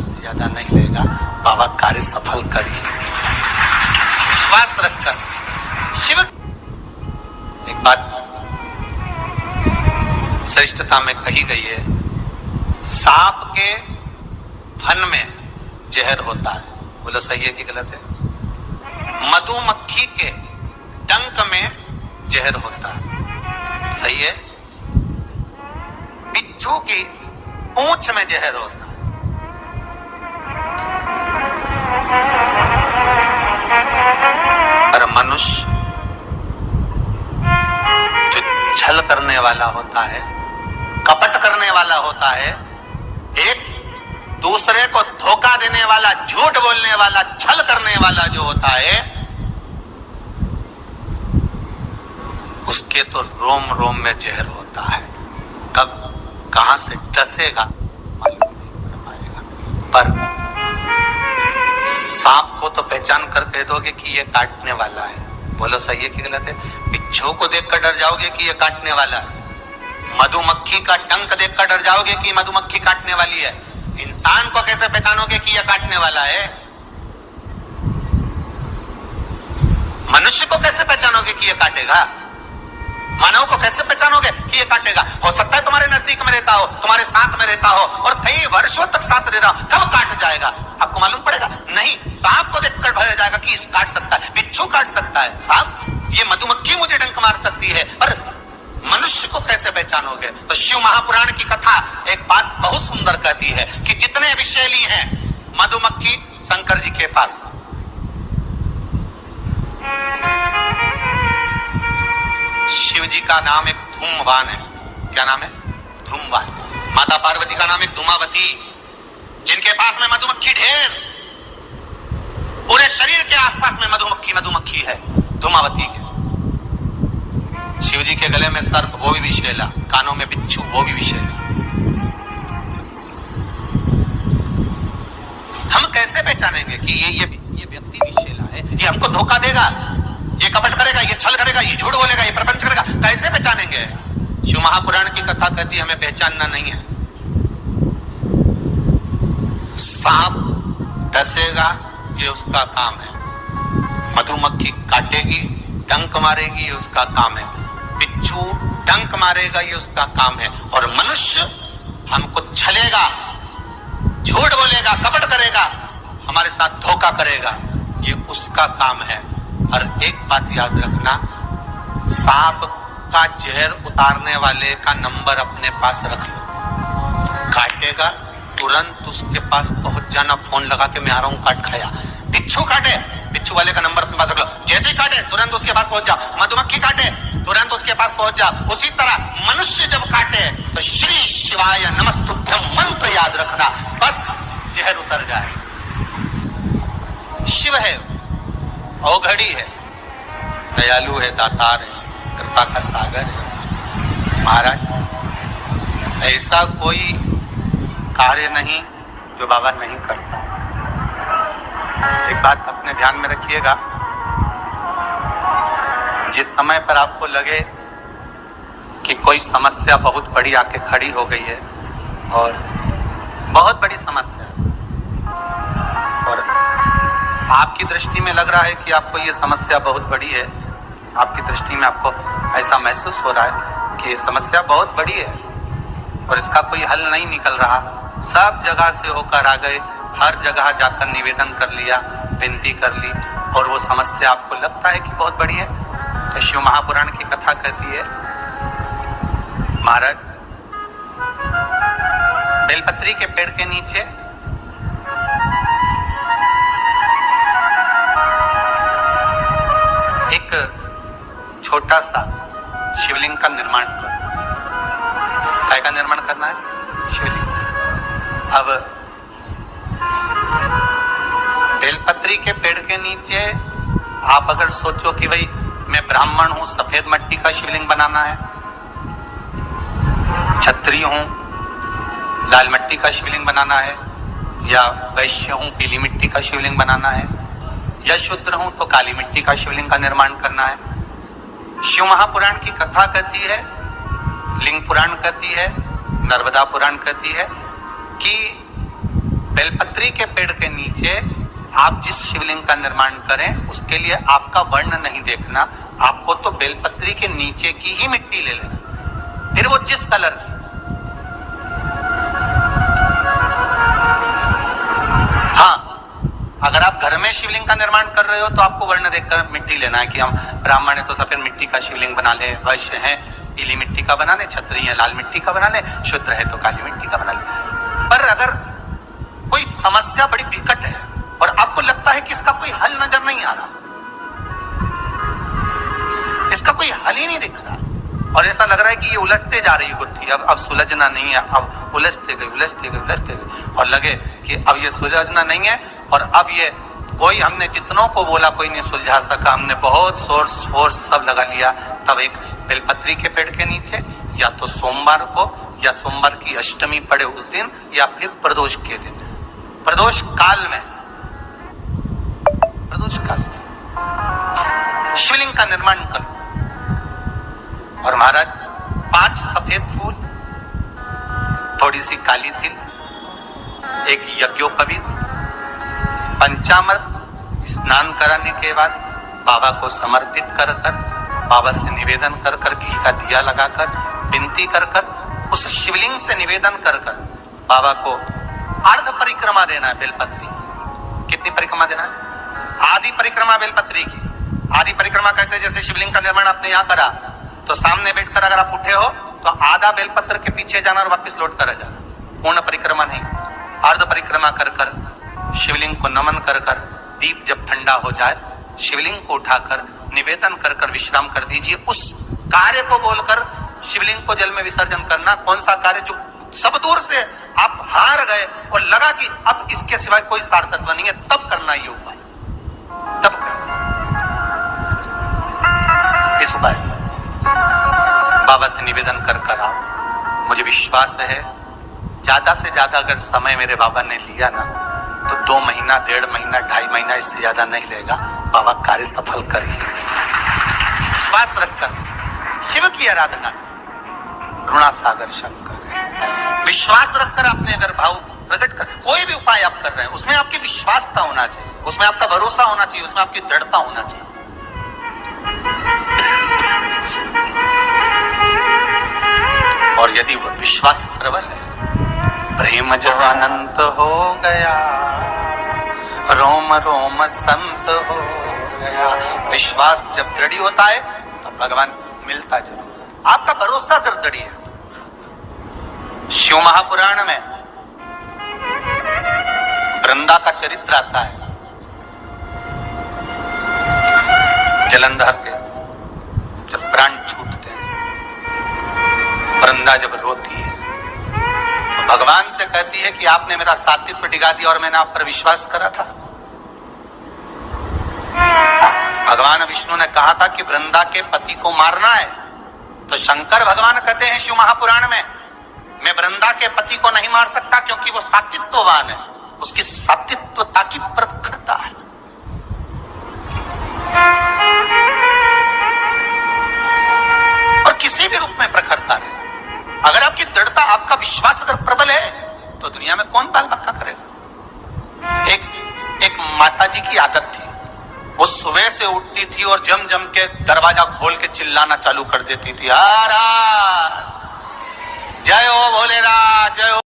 इससे ज्यादा नहीं लेगा। बाबा कार्य सफल करिए, विश्वास रखकर। शिव एक बात श्रेष्ठता में कही गई है, सांप के फन में जहर होता है। बोलो सही है कि गलत है? मधुमक्खी के डंक में जहर होता है, सही है? बिच्छू की पूंछ में जहर होता है। पर मनुष्य जो छल करने वाला होता है, कपट करने वाला होता है, एक दूसरे को धोखा देने वाला, झूठ बोलने वाला, छल करने वाला जो होता है, उसके तो रोम रोम में जहर होता है। कब कहां से डसेगा मालूम नहीं पड़ पाएगा। पर सांप को तो पहचान कर कह दोगे कि ये काटने वाला है। बोलो सही है कि गलत है? बिच्छू को देखकर डर जाओगे कि ये काटने वाला है। मधुमक्खी का डंक देखकर डर जाओगे कि मधुमक्खी काटने वाली है। इंसान को कैसे पहचानोगे कि यह काटने वाला है? मनुष्य को कैसे पहचानोगे कि यह काटेगा? मानव को कैसे पहचानोगे कि ये काटेगा? हो सकता है तुम्हारे नजदीक में रहता हो, तुम्हारे साथ में रहता हो और कई वर्षों तक साथ रह रहा हो, कब काट जाएगा आपको मालूम पड़ेगा? नहीं, सांप को देखकर भय जाएगा कि इस काट सकता है, बिच्छू काट सकता है, सांप, ये मधुमक्खी मुझे डंक मार सकती है, पर मनुष्य को कैसे पहचानोगे? तो शिव महापुराण की कथा एक बात बहुत सुंदर कहती है कि जितने विषैली हैं मधुमक्खी शंकर जी के पास, शिव जी का नाम एक धूमवान है। क्या नाम है? धूमवान। माता पार्वती का नाम एक धूमावती, जिनके पास में मधुमक्खी ढेर, पूरे शरीर के आसपास में मधुमक्खी है, धूमावती के। शिव जी के गले में सर्प, वो भी विषैला, कानों में बिच्छू, वो भी विषैला। हम कैसे पहचानेंगे कि ये व्यक्ति विषैला है, ये हमको धोखा देगा, ये कपट करेगा, ये छल करेगा, ये झूठ बोलेगा, ये प्रपंच करेगा? कैसे पहचानेंगे? शिव महापुराण की कथा कहती है हमें पहचानना नहीं है। सांप डसेगा, ये उसका काम है। मधुमक्खी काटेगी, डंक मारेगी, ये उसका काम है। बिच्छू डंक मारेगा, ये उसका काम है। और मनुष्य हमको छलेगा, झूठ बोलेगा, कपट करेगा, हमारे साथ धोखा करेगा, ये उसका काम है। और एक बात याद रखना, सांप का जहर उतारने वाले का नंबर अपने पास रख लो। काटेगा, तुरंत उसके पास पहुंच जाना, फोन लगा के मैं आ रहा हूं, काट खाया। बिच्छू काटे, बिच्छू वाले का नंबर अपने पास रख लो, जैसे ही काटे तुरंत उसके पास पहुंच जाओ। मधुमक्खी काटे, तुरंत उसके पास पहुंच जाओ। उसी तरह मनुष्य जब काटे तो श्री शिवाय नमस्तुभ्यम मंत्र याद रखना, बस जहर उतर जाए। शिव है, औघड़ी है, दयालु है, दातार है, कृपा का सागर है। महाराज, ऐसा कोई कार्य नहीं जो बाबा नहीं करता। एक बात अपने ध्यान में रखिएगा, जिस समय पर आपको लगे कि कोई समस्या बहुत बड़ी आके खड़ी हो गई है, और बहुत बड़ी समस्या, और आपकी दृष्टि में लग रहा है कि आपको ये समस्या बहुत बड़ी है, आपकी दृष्टि में आपको ऐसा महसूस हो रहा है कि ये समस्या बहुत बड़ी है और इसका कोई हल नहीं निकल रहा, सब जगह से होकर आ गए, हर जगह जाकर निवेदन कर लिया, विनती कर ली, और वो समस्या आपको लगता है कि बहुत बड़ी है, तो शिव महापुराण की कथा कहती है, महाराज, बेलपत्री के पेड़ के नीचे एक छोटा सा शिवलिंग का निर्माण करो। काय का निर्माण करना है? शिवलिंग। अब बेलपत्री के पेड़ के नीचे आप अगर सोचो कि भाई मैं ब्राह्मण हूं, सफेद मिट्टी का शिवलिंग बनाना है, क्षत्रिय हूं, लाल मिट्टी का शिवलिंग बनाना है, या वैश्य हूं, पीली मिट्टी का शिवलिंग बनाना है, या शूद्र हूं तो काली मिट्टी का शिवलिंग का निर्माण करना है। शिव महापुराण की कथा कहती है, लिंग पुराण कहती है, नर्मदा पुराण कहती है कि बेलपत्री के पेड़ के नीचे आप जिस शिवलिंग का निर्माण करें उसके लिए आपका वर्ण नहीं देखना, आपको तो बेलपत्री के नीचे की ही मिट्टी ले लेना, फिर वो जिस कलर की। हाँ, अगर आप घर में शिवलिंग का निर्माण कर रहे हो तो आपको वर्ण देखकर मिट्टी लेना है कि हम ब्राह्मण है तो सफेद मिट्टी का शिवलिंग बना ले, वैश्य है पीली मिट्टी का बना ले, क्षत्रिय है लाल मिट्टी का बना ले, शूद्र है तो काली मिट्टी का बना ले। पर अगर कोई समस्या बड़ी विकट है और आपको लगता है कि इसका कोई हल नजर नहीं आ रहा, इसका कोई हल ही नहीं दिख रहा, और ऐसा लग रहा है कि ये उलझते जा रही है गुत्थी, अब सुलझना नहीं है, अब उलझते गए और लगे कि अब ये सुलझना नहीं है, और अब ये कोई, हमने जितनों को बोला कोई नहीं सुलझा सका, हमने बहुत फोर्स सब लगा लिया, तब एक बेलपत्री के पेड़ के नीचे या तो सोमवार को या सोमवार की अष्टमी पड़े उस दिन या फिर प्रदोष के दिन, प्रदोष काल में शिवलिंग का निर्माण करो। और महाराज 5 सफेद फूल, थोड़ी सी काली तिल, एक यज्ञोपवीत, पंचामृत स्नान कराने के बाद बाबा को समर्पित कर बाबा से निवेदन कर घी का दिया लगाकर विनती कर उस शिवलिंग से निवेदन कर बाबा को अर्ध परिक्रमा देना है बेलपत्री। कितनी परिक्रमा देना है? आदि परिक्रमा बेलपत्री की। आदि परिक्रमा कैसे? जैसे शिवलिंग का निर्माण आपने यहाँ करा तो सामने बैठकर अगर आप उठे हो तो आधा बेलपत्र के पीछे जाना और वापस लौट कर जाना, पूर्ण परिक्रमा नहीं। अर्ध परिक्रमा कर शिवलिंग को नमन कर दीप जब ठंडा हो जाए शिवलिंग को उठाकर निवेदन कर विश्राम कर दीजिए। उस कार्य को बोलकर शिवलिंग को जल में विसर्जन करना। कौन सा कार्य? जो सब दूर से आप हार गए और लगा कि अब इसके सिवाय कोई सार तत्व नहीं है, तब करना ये उपाय, तब करना इस उपाय। बाबा से निवेदन कर आओ। मुझे विश्वास है ज्यादा से ज्यादा अगर समय मेरे बाबा ने लिया ना तो 2 महीना, 1.5 महीना, 2.5 महीना, इससे ज्यादा नहीं लेगा। बाबा कार्य सफल करेंगे। विश्वास रखकर शिव की आराधना, रुणा सागर शंकर, विश्वास रखकर आपने अगर भाव प्रकट कर कोई भी उपाय आप कर रहे हैं उसमें आपकी विश्वासता होना चाहिए, उसमें आपका भरोसा होना चाहिए, उसमें आपकी दृढ़ता होना चाहिए। और यदि वह विश्वास प्रबल है, प्रेम जब अनंत हो गया, रोम रोम संत हो गया। विश्वास जब दृढ़ होता है तो भगवान मिलता जरूर। आपका भरोसा अगर दृढ़ है। शिव महापुराण में वृंदा का चरित्र आता है। जलंधर के जब प्राण छूटते हैं, वृंदा जब रोती है तो भगवान से कहती है कि आपने मेरा सात्वित्व डिगा दिया और मैंने आप पर विश्वास करा था। भगवान विष्णु ने कहा था कि वृंदा के पति को मारना है, तो शंकर भगवान कहते हैं शिव महापुराण में, मैं वृंदा के पति को नहीं मार सकता क्योंकि वो सात्वित्ववान है, उसकी सात्वित्वता की प्रखरता है। और किसी भी रूप में प्रखरता रहे। अगर आपकी दृढ़ता, आपका विश्वास अगर प्रबल है तो दुनिया में कौन बाल बक्का करेगा। एक माता जी की आदत थी, वो सुबह से उठती थी और जम के दरवाजा खोल के चिल्लाना चालू कर देती थी, जय हो भोलेनाथ, जय हो